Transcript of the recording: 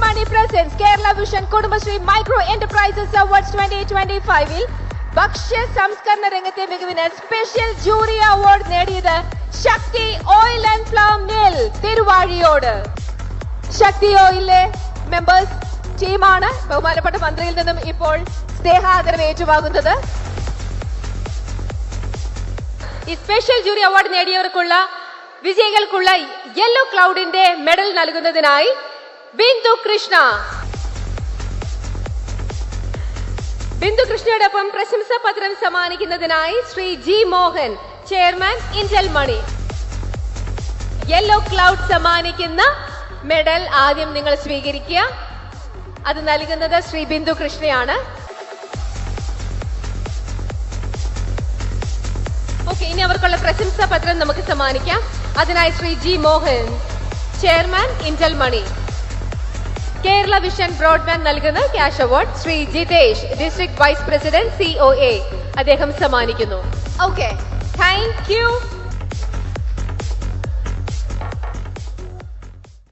Money presents Kerala Vision Kudumbashree Micro Enterprises Awards 2025-ൽ ഭക്ഷ്യ സംസ്കരണ രംഗത്തെ മികവിന് സ്പെഷ്യൽ ജൂറി അവാർഡ് നേടിയത് Sakthi oil and palm mill തിരുവാഴിയോട്. ശക്തി ഓയിലിലെ മെമ്പേഴ്സ് ടീമാണ് ബഹുമാനപ്പെട്ട മന്ത്രിയിൽ നിന്നും ഇപ്പോൾ സ്നേഹാദരം ഏറ്റുവാങ്ങുന്നത്. ഈ സ്പെഷ്യൽ ജൂറി അവാർഡ് നേടിയവർക്കുള്ള വിജയികൾക്കുള്ള യെല്ലോ ക്ലൗഡിന്റെ മെഡൽ നൽകുന്നതിനായി ബിന്ദു കൃഷ്ണ. ബിന്ദു കൃഷ്ണയോടൊപ്പം പ്രശംസാ പത്രം സമ്മാനിക്കുന്നതിനായി Shri G Mohan, chairman Indel Money. Yellow cloud സമ്മാനിക്കുന്ന മെഡൽ ആദ്യം നിങ്ങൾ സ്വീകരിക്കുക. അത് നൽകുന്നത് ശ്രീ ബിന്ദു കൃഷ്ണയാണ്. ഓക്കെ, ഇനി അവർക്കുള്ള പ്രശംസാ പത്രം നമുക്ക് സമ്മാനിക്കാം. അതിനായി Shri G Mohan, chairman Indel Money. Kerala vision broadband നൽകുന്ന cash award Shri Jithesh, district vice president COA, അദ്ദേഹം സമ്മാനിക്കുന്നു. Okay, thank you.